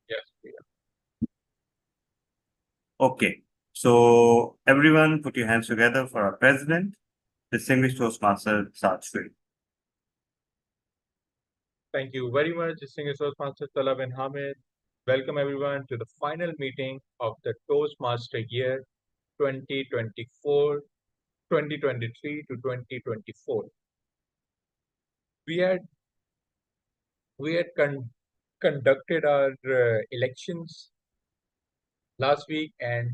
Yes, we are. Okay. So everyone put your hands together for our president, distinguished Toastmaster Sajid. Thank you very much, distinguished Toastmaster Talab and Hamid. Welcome everyone to the final meeting of the Toastmaster year 2024, 2023 to 2024. We had conducted our elections last week, and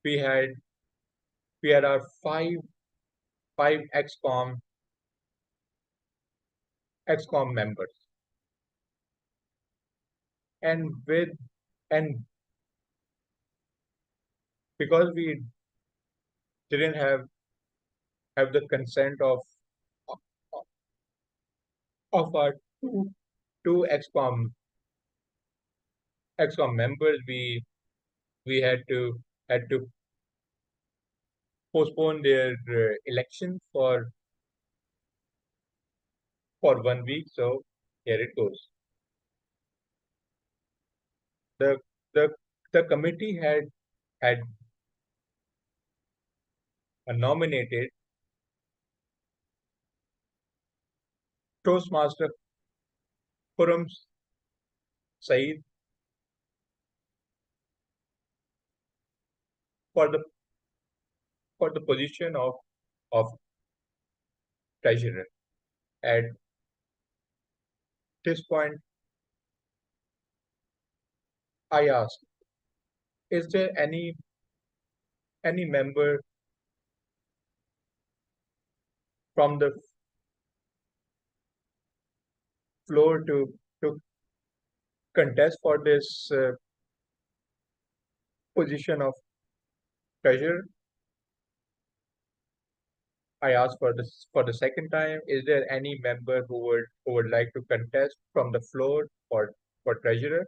we had our five XCOM members, and with and because we didn't have the consent of our two XCOM members, we had to postpone their election for 1 week. So here it goes. The the the committee had nominated Toastmaster Puram Saeed for the position of treasurer. At this point, I asked, is there any member from the floor to contest for this position of treasurer? I asked for the second time, is there any member who would like to contest from the floor for treasurer?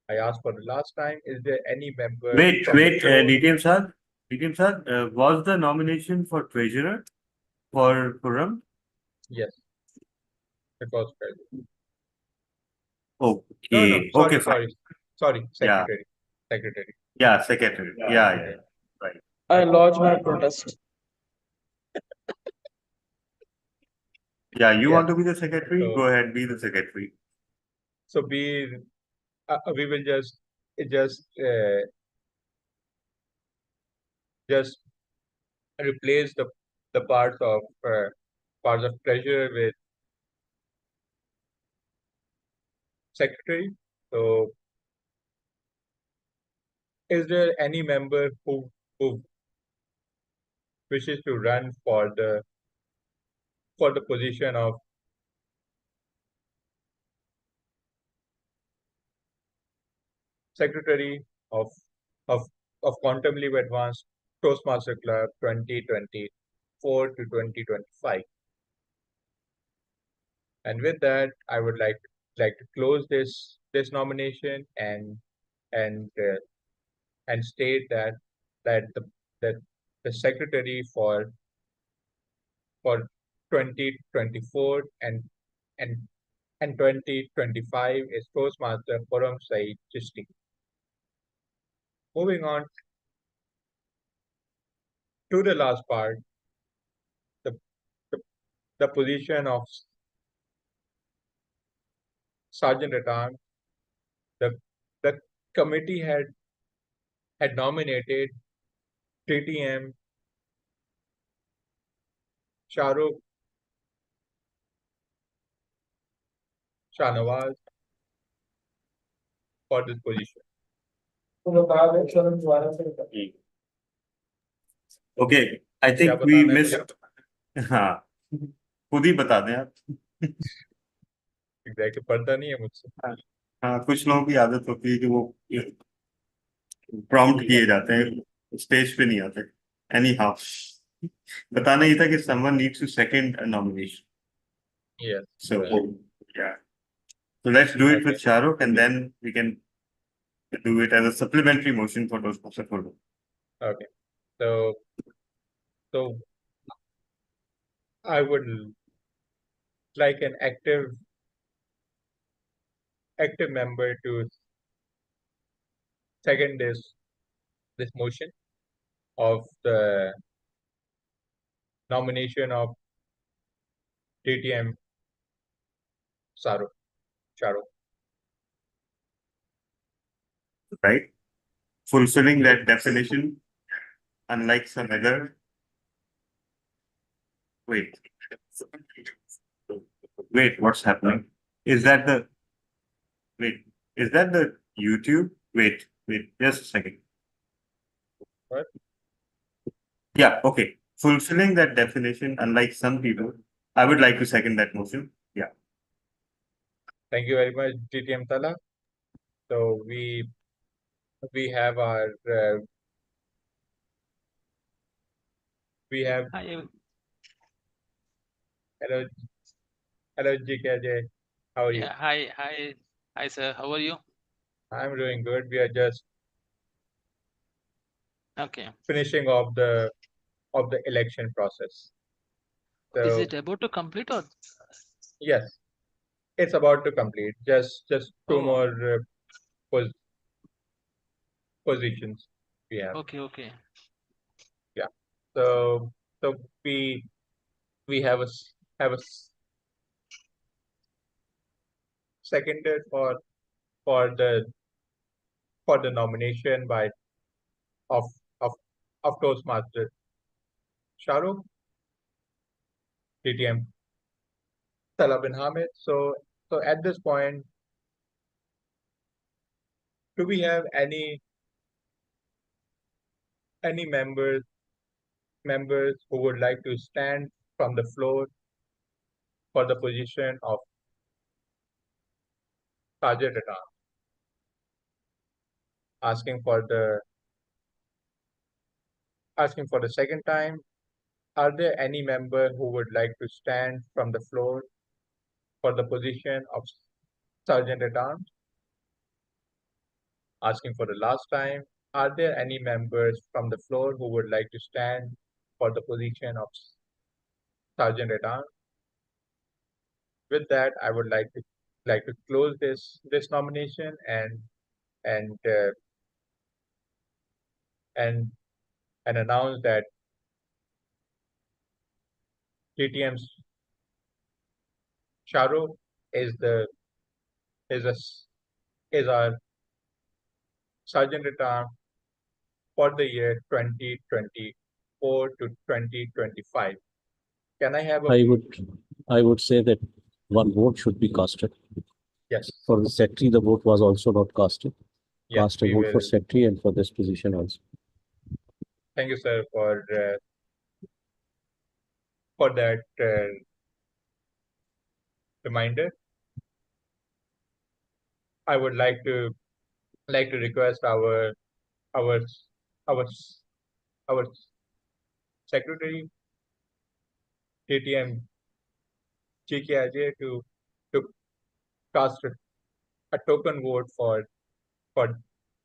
I asked for the last time, is there any member Wait, from the floor? DTM sir, was the nomination for treasurer for Puram? Yes, it was treasurer. No, Okay, okay, fine. sorry, Yeah, secretary. yeah, secretary. Yeah, right. I lodge my protest. Yeah, you Yeah. want to be the secretary? So- Go ahead, be the secretary. So we will just replace the parts of treasurer with secretary. So is there any member who wishes to run for the position of secretary of of Quantum Leap Advanced Toastmaster Club 2024 to 2025? And with that, I would like to close this nomination and state that that the secretary for 2024 and and 2025 is Toastmaster Param Saeed Chishti. Moving on to the last part, the, the, the position of Sergeant at Arms. The committee had nominated TTM Shahrukh Shahnawaz for this position. Okay, I क्या think we बताना है missed. हाँ, खुद ही बता दें आप. Exactly पढ़ता नहीं है मुझसे. हाँ, कुछ लोगों की आदत होती है कि वो प्रॉम्प्ट किए जाते हैं, स्टेज पे नहीं आते. एनी हाउ, बताना ही था कि someone needs to second a nomination. Yes. So yeah, so let's do it with Shahrukh, and then we can do it as a supplementary motion for Toastmaster Photo. Okay. So I would like an active active member to second this motion of the nomination of DTM Charo. Right? Fulfilling that definition, unlike some other. Wait. Wait, what's happening? Is that the wait? Is that the YouTube? Wait, just a second. What? Yeah, okay. Fulfilling that definition, unlike some people, I would like to second that motion. Yeah. Thank you very much, DTM Tala. So we have our we have Hi, hello hello GKJ. How are you? yeah, hi, sir. How are you? I'm doing good. We are just Okay. finishing off the election process. Is So it about to complete or? yes, it's about to complete. Just two Oh, more pos positions we have. okay. Yeah. So we have have a seconded for the nomination by of of Toastmasters Shahrukh, DTM Salah bin Hamid. So at this point, do we have any members who would like to stand from the floor for the position of Sergeant at Arms, asking for the second time? Are there any member who would like to stand from the floor for the position of Sergeant at Arms? Asking for the last time, are there any members from the floor who would like to stand for the position of Sergeant at Arms? With that, I would like to close this nomination and uh, and and announce that TTM's Shahrukh is the is a is our Sergeant at Arms for the year 2024 to 2025. Can I have a I would say that one vote should be casted. yes? For the secretary, the vote was also not casted. Yes, Cast a we vote for will. secretary and for this position also. Thank you, sir, for that reminder. I would like to request our our our secretary KTM GKIJ to cast a token vote for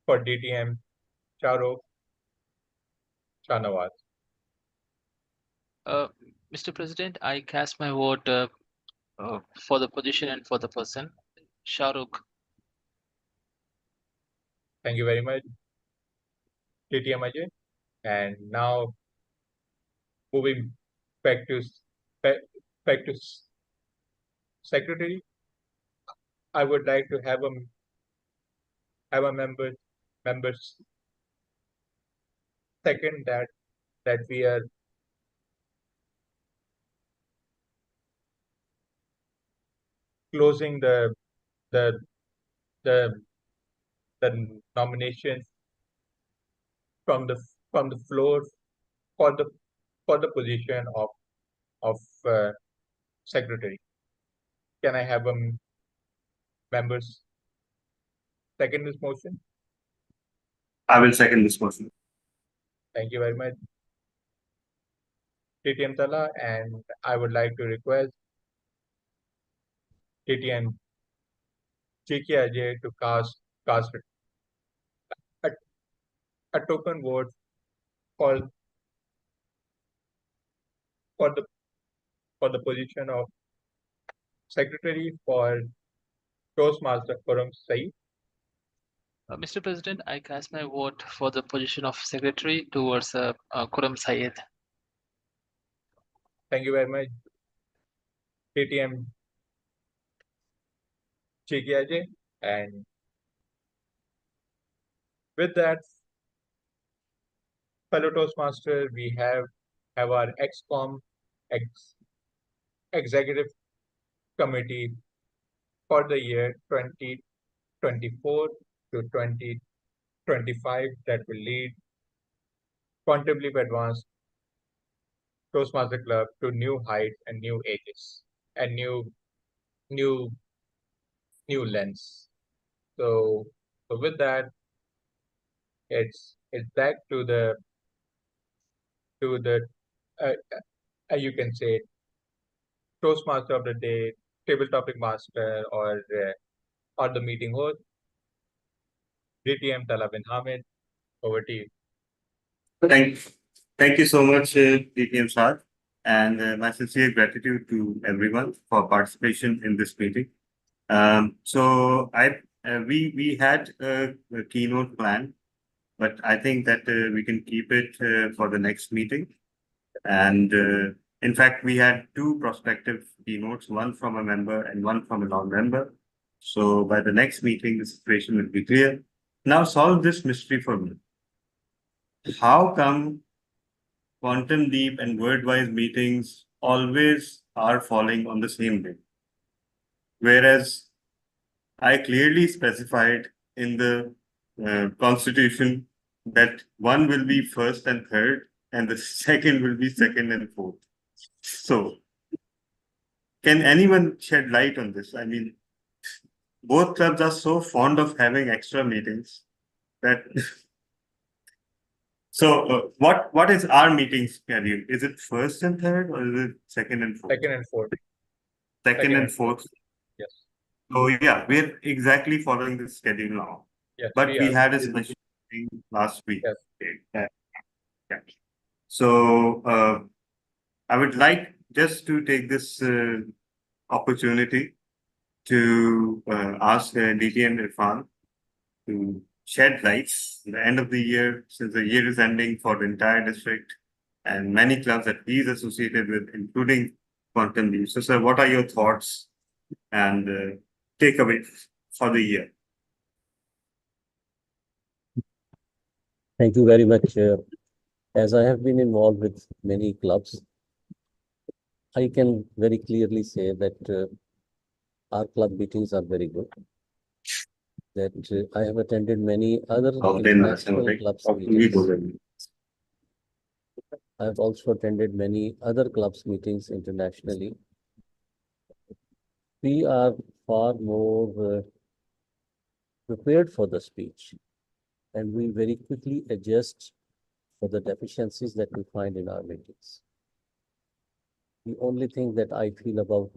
DTM Charo Chanawat. Uh, Mr. President, I cast my vote for the position and for the person, Shahrukh. Thank you very much, DTM Ajay. And now moving back to back, back to secretary, I would like to have a members second that we are closing the the the nomination from the floor for the position of secretary. Can I have a members second this motion? I will second this motion. Thank you very much, TTM Tala, and I would like to request TTM JK Ajay to cast a, a token vote for for the position of secretary for Toastmaster Kuram Saeed. Mr. President, I cast my vote for the position of secretary towards Kuram Syed. Thank you very much. TTM Chikiaje. And with that, fellow Toastmaster, we have our XCOM executive committee for the year 2024 to 2025 that will lead Quantum Leap Advanced Toastmaster Club to new heights and new ages and new new lens. So with that, it's back to the uh, you can say Toastmaster of the day, table topic master, or the meeting host. DTM Tala bin Hamid, over to you. Thank you so much, DTM Saad, and my sincere gratitude to everyone for participation in this meeting. So we had a keynote plan, but I think that we can keep it for the next meeting. And in fact, we had two prospective keynotes, one from a member and one from a non-member. So by the next meeting, the situation will be clear. Now solve this mystery for me. How come Quantum Leap and Wordwise meetings always are falling on the same day? Whereas I clearly specified in the constitution that one will be first and third, and the second will be second and fourth. So, can anyone shed light on this? I mean, both clubs are so fond of having extra meetings that. So, what is our meeting schedule? Is it first and third, or is it second and fourth? Second and fourth. Second and fourth. Yes. So yeah, we're exactly following the schedule now. Yes. But we are. had a special meeting last week. Yes. Yeah. So I would like just to take this opportunity to ask DT and Irfan to shed light at the end of the year, since the year is ending for the entire district and many clubs that he is associated with, including Quantum Leap. So, sir, what are your thoughts and takeaways for the year? Thank you very much. As I have been involved with many clubs, I can very clearly say that our club meetings are very good. That I have attended many other international clubs meetings. I have also attended many other clubs meetings internationally. We are far more prepared for the speech, and we very quickly adjust for the deficiencies that we find in our meetings. The only thing that I feel about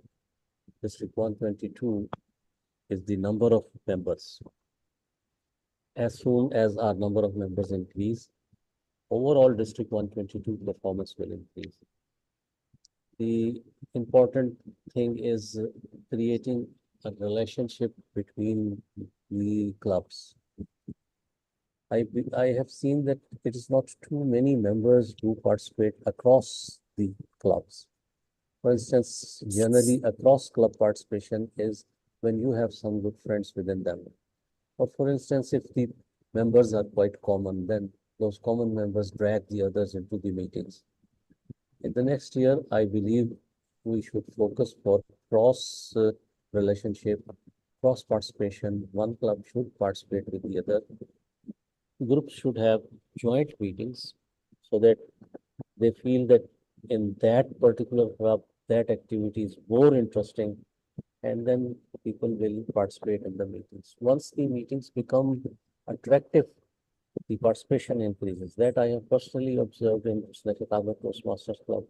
District 122 is the number of members. As soon as our number of members increase, overall District 122 performance will increase. The important thing is creating a relationship between the clubs. I have seen that it is not too many members who participate across the clubs. For instance, generally across club participation is when you have some good friends within them. Or for instance, if the members are quite common, then those common members drag the others into the meetings. In the next year, I believe we should focus for cross relationship, cross participation. One club should participate with the other. Groups should have joint meetings so that they feel that in that particular club, that activity is more interesting, and then people will participate in the meetings. Once the meetings become attractive, the participation increases. That I have personally observed in the Chicago Toastmasters Club.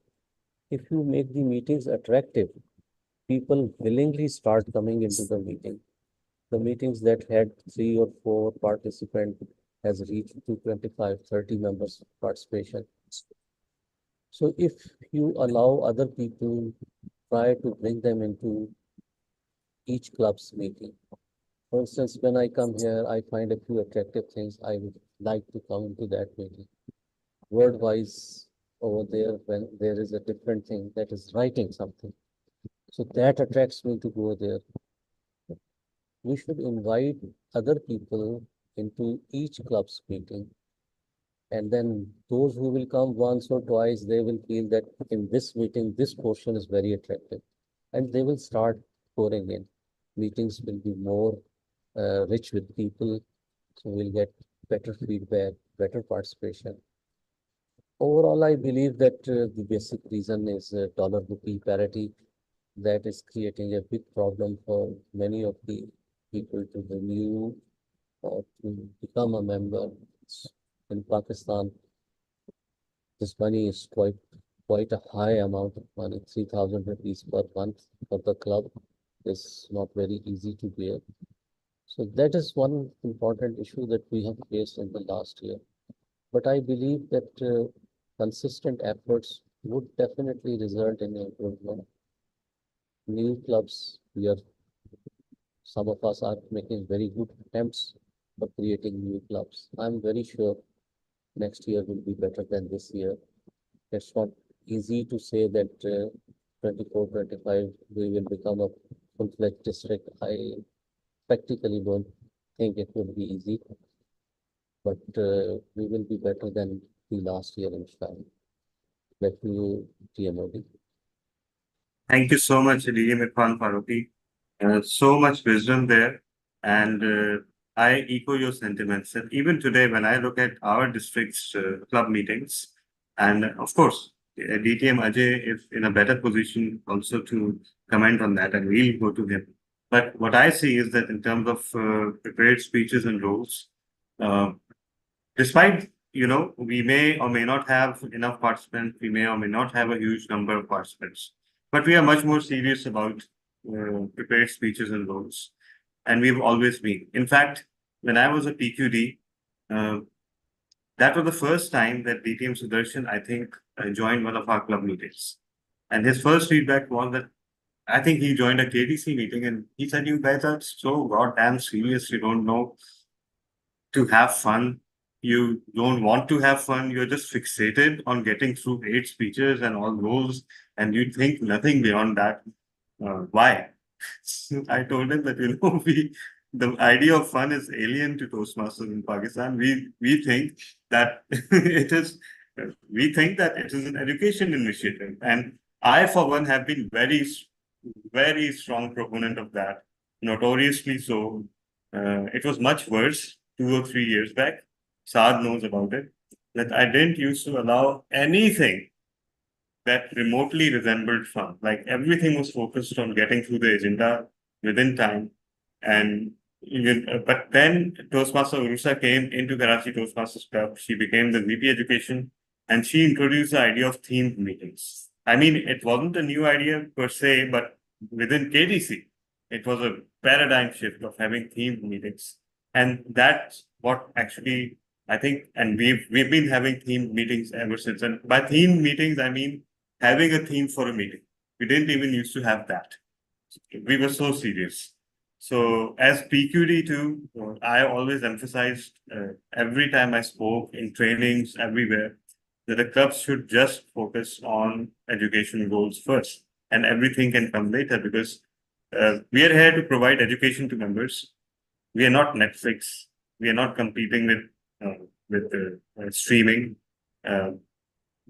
If you make the meetings attractive, people willingly start coming into the meeting. The meetings that had 3 or 4 participants has reached to 25, 30 members participation. So if you allow other people, try to bring them into each club's meeting. For instance, when I come here, I find a few attractive things. I would like to come into that meeting. Word-wise, over there, when there is a different thing that is writing something. So that attracts me to go there. We should invite other people into each club's meeting. And then those who will come once or twice, they will feel that in this meeting, this portion is very attractive. And they will start pouring in. Meetings will be more rich with people. So we'll get better feedback, better participation. Overall, I believe that the basic reason is dollar rupee parity that is creating a big problem for many of the people to renew or to become a member. In Pakistan, this money is quite a high amount of money, 3,000 rupees per month for the club is not very easy to bear. So that is one important issue that we have faced in the last year. But I believe that consistent efforts would definitely result in improvement. New clubs, some of us are making very good attempts for creating new clubs. I'm very sure next year will be better than this year. It's not easy to say that 24, 25, we will become a full-fledged district. I practically don't think it will be easy, but we will be better than the last year, inshallah. Back to you, TMOD. Thank you so much, DM Irfan Faruqi. So much wisdom there. And I echo your sentiments. And even today, when I look at our district's club meetings, and of course, DTM Ajay is in a better position also to comment on that, and we'll go to him. But what I see is that in terms of prepared speeches and roles, despite, we may or may not have enough participants, we may or may not have a huge number of participants, but we are much more serious about prepared speeches and roles. And we've always been. In fact, when I was a PQD, that was the first time that DTM Sudarshan, I think, joined one of our club meetings. And his first feedback was that I think he joined a KDC meeting and he said, "You guys are so goddamn serious. You don't know to have fun. You don't want to have fun. You're just fixated on getting through 8 speeches and all those, and you think nothing beyond that. Why?" I told him that, the idea of fun is alien to Toastmasters in Pakistan. We think that it is an education initiative. And I, for one, have been very, very strong proponent of that, notoriously so. It was much worse 2 or 3 years back. Saad knows about it, that I didn't used to allow anything that remotely resembled fun. Like everything was focused on getting through the agenda within time. And but then Toastmaster Urusa came into Karachi Toastmasters Club. She became the VP Education, and she introduced the idea of themed meetings. I mean, it wasn't a new idea per se, but within KDC, it was a paradigm shift of having themed meetings. And that's what actually I think, and we've been having themed meetings ever since. And by themed meetings, I mean having a theme for a meeting. We didn't even used to have that. We were so serious. So as PQD too, I always emphasized every time I spoke in trainings everywhere that the clubs should just focus on education goals first, and everything can come later, because we are here to provide education to members. We are not Netflix. We are not competing with streaming.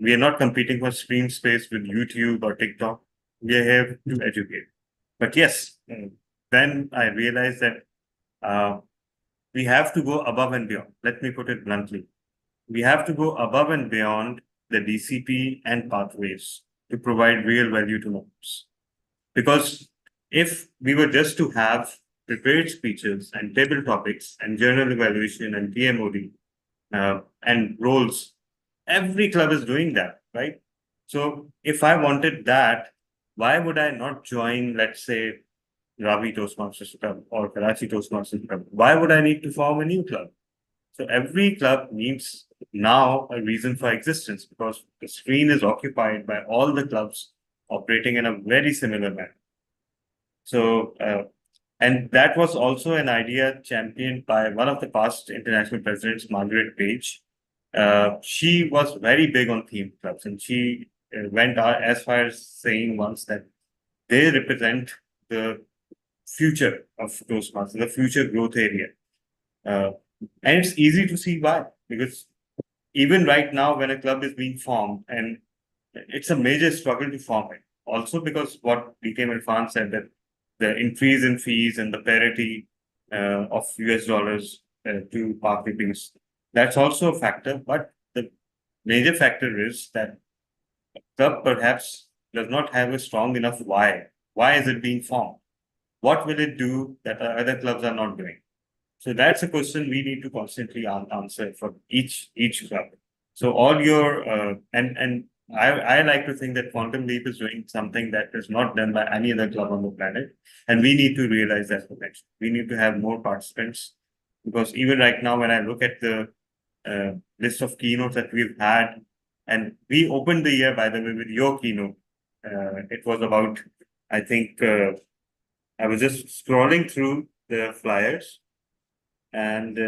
We are not competing for screen space with YouTube or TikTok. We are here to educate. But yes, then I realized that we have to go above and beyond. Let me put it bluntly. We have to go above and beyond the DCP and pathways to provide real value to members. Because if we were just to have prepared speeches and table topics and journal evaluation and TMOD and roles, every club is doing that, right? So if I wanted that, why would I not join, let's say, Ravi Toastmasters Club or Karachi Toastmasters Club? Why would I need to form a new club? So every club needs now a reason for existence, because the screen is occupied by all the clubs operating in a very similar manner. So And that was also an idea championed by one of the past international presidents, Margaret Page. She was very big on theme clubs, and she went as far as saying once that they represent the future of Toastmasters, the future growth area. And it's easy to see why, because even right now, when a club is being formed, and it's a major struggle to form it. Also, because what DKM Irfan said, that the increase in fees and the parity of US dollars to par clippings, that's also a factor. But the major factor is that club perhaps does not have a strong enough why. Why is it being formed? What will it do that other clubs are not doing? So that's a question we need to constantly answer for each club. So all your and I like to think that Quantum Leap is doing something that is not done by any other club on the planet, and we need to realize that potential. We need to have more participants, because even right now, when I look at the list of keynotes that we've had, and we opened the year, by the way, with your keynote. It was about, I think, I was just scrolling through the flyers, and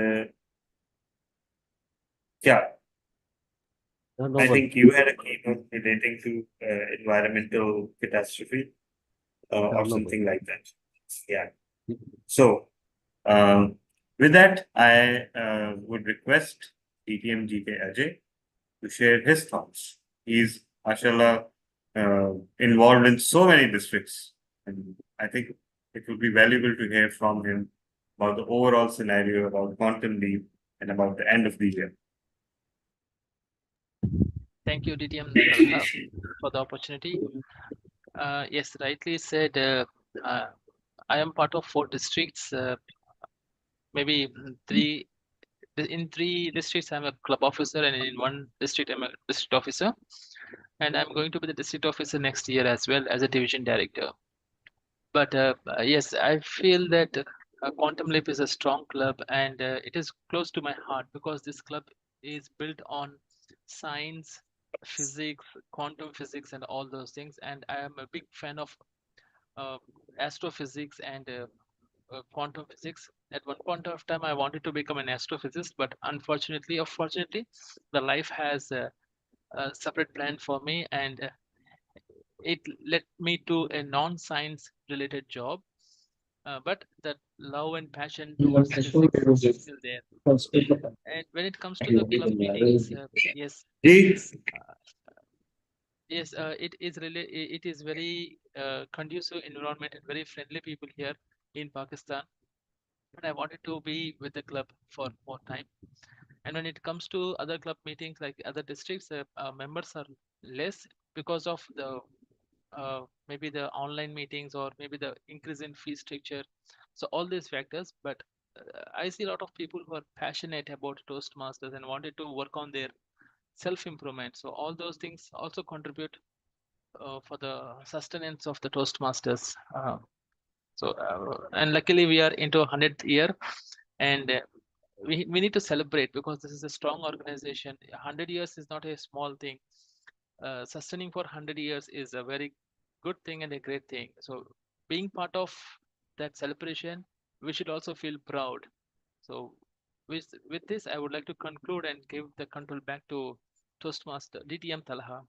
yeah, No, I but think you had a keynote relating to environmental catastrophe or no, something like that. Yeah. So, with that, I would request DTM GK Ajay to share his thoughts. He's, mashallah, involved in so many districts, and I think it would be valuable to hear from him about the overall scenario, about quantum leap, and about the end of the year. Thank you, DTM Talha, for the opportunity. Yes, rightly said. I am part of 4 districts. Maybe in 3 districts, I'm a club officer, and in 1 district, I'm a district officer. And I'm going to be the district officer next year as well as a division director. But yes, I feel that Quantum Leap is a strong club, and it is close to my heart because this club is built on science, physics, quantum physics, and all those things. And I am a big fan of astrophysics and quantum physics. At one point of time, I wanted to become an astrophysicist, but unfortunately or fortunately, the life has a separate plan for me, and it led me to a non-science related job. But that love and passion towards physics is still there. And when it comes to the club meetings, yes, yes, it is very conducive environment and very friendly people here in Pakistan. And I wanted to be with the club for more time. And when it comes to other club meetings like other districts, members are less because of the maybe the online meetings or maybe the increase in fee structure. So all these factors, but I see a lot of people who are passionate about Toastmasters and wanted to work on their self-improvement. So all those things also contribute for the sustenance of the Toastmasters. And luckily we are into 100th year, and we need to celebrate because this is a strong organization. 100 years is not a small thing. Sustaining for 100 years is a very good thing and a great thing. So being part of that celebration, we should also feel proud. So with this, I would like to conclude and give the control back to Toastmaster DTM Talha.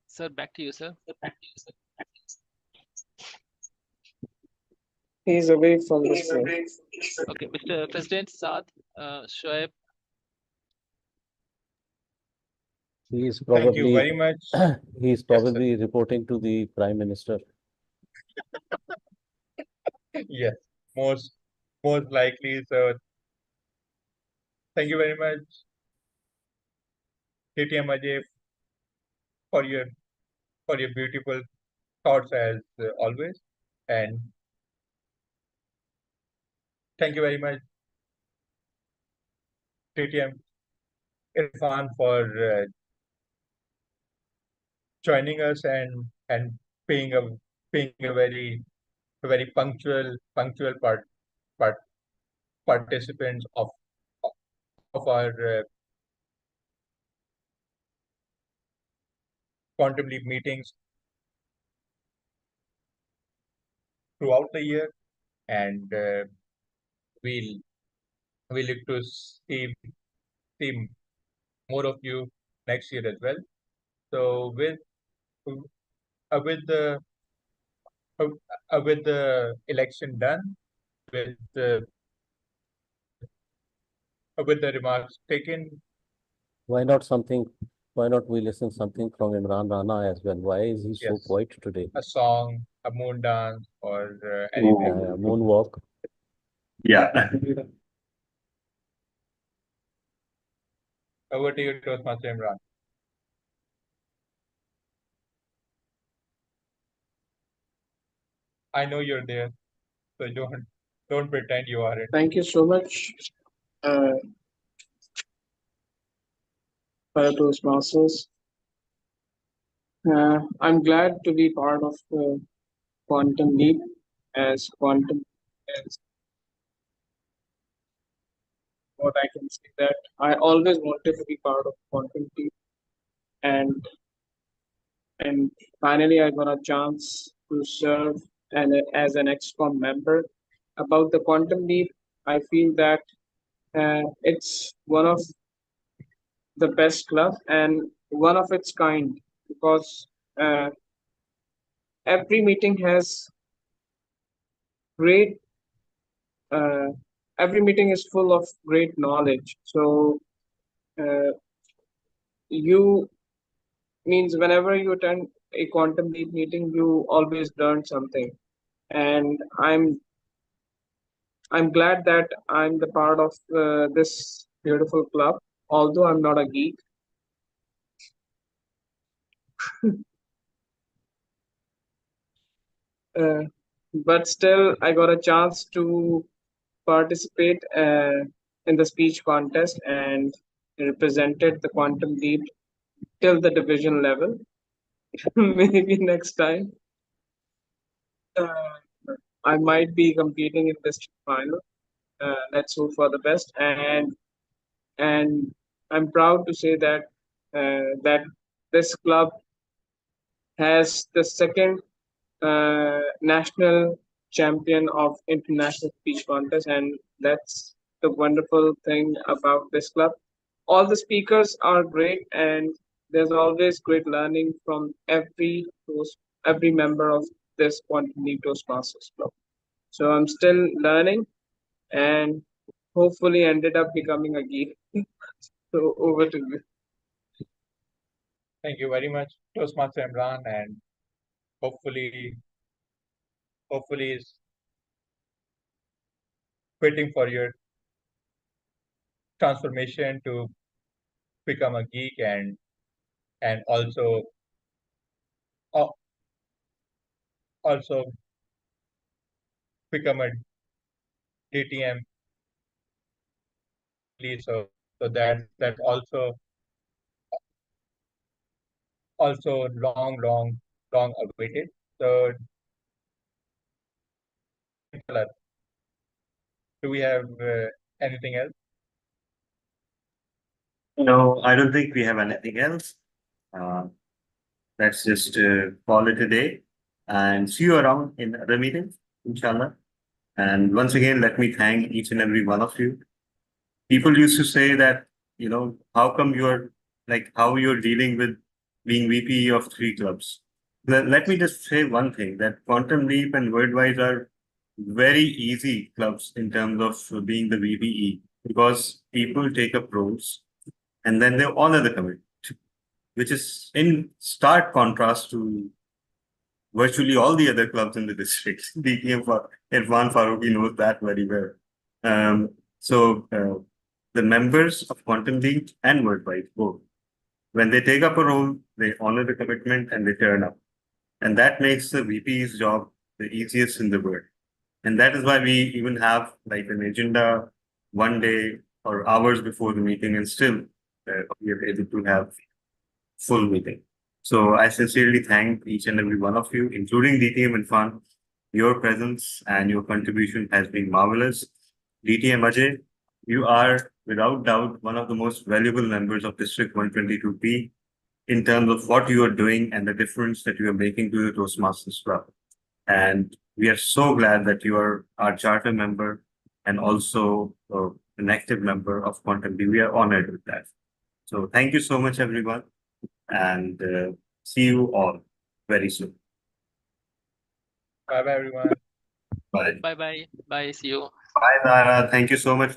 Sir, back to you, sir. He's away from the screen. Okay, Mr. President Saad Shoaib. he is Thank you probably very much. he is probably reporting to the Prime Minister. Yes, most likely. So thank you very much, KTM Ajay, for your beautiful thoughts as always, and thank you very much, KTM Irfan, for joining us and being a very punctual part participants of our Quantum Leap meetings throughout the year, and we'll look to see more of you next year as well. So with the with the election done, with the remarks taken, Why not we listen something from Imran Rana as well? Why is he so yes, quiet today? a song, a moon dance, or Oh. anything. Moonwalk. Yeah. Over to you, Toastmaster Imran. I know you're there, so don't pretend you aren't. Thank you so much, uh, for Toastmasters. I'm glad to be part of Quantum Leap, as Quantum is what I can say that I always wanted to be part of Quantum Leap, and and finally I got a chance to serve as an XCOM member. About the Quantum Leap, I feel that it's one of the best club and one of its kind, because uh, every meeting has great uh, every meeting is full of great knowledge. So uh, you means whenever you attend a quantum leap meeting, you always learn something, and I'm glad that I'm the part of this beautiful club, although I'm not a geek. uh, but still I got a chance to participate in the speech contest and represented the quantum leap till the division level. Maybe next time uh, I might be competing in district final. Let's hope for the best. And I'm proud to say that that this club has the second national champion of international speech contest, and that's the wonderful thing about this club. All the speakers are great, and there's always great learning from every member of this Quantum Leap Toastmasters club. So I'm still learning, and hopefully ended up becoming a geek. So over to you. Thank you very much, Toastmaster Imran, and hopefully is waiting for your transformation to become a geek and uh, also become a DTM. So that's also long awaited. So do we have anything else? No, I don't think we have anything else. Uh, let's just call it a day and see you around in other meetings, inshallah. And once again, let me thank each and every one of you. People used to say that, how come how you're dealing with being VP of three clubs? Let me just say one thing, that Quantum Leap and Worldwide are very easy clubs in terms of being the VPE, because people take up roles and then they honor the commitment, which is in stark contrast to virtually all the other clubs in the district. DTM for Irfan Faruqi knows that very well. So the members of Quantum League and Worldwide both, when they take up a role, they honor the commitment and they turn up. And that makes the VP's job the easiest in the world. And that is why we even have like an agenda one day or hours before the meeting, and still we are able to have full meeting. So I sincerely thank each and every one of you, including DTM and Fun. Your presence and your contribution has been marvelous. DTM Ajay, you are without doubt one of the most valuable members of District 122P. in terms of what you are doing and the difference that you are making to the Toastmasters Club. And we are so glad that you are our charter member and also an active member of Quantum B. We are honored with that. So thank you so much, everyone, and see you all very soon. Bye bye, everyone. Bye. Bye bye. Bye. See you. Bye, Dara. Thank you so much.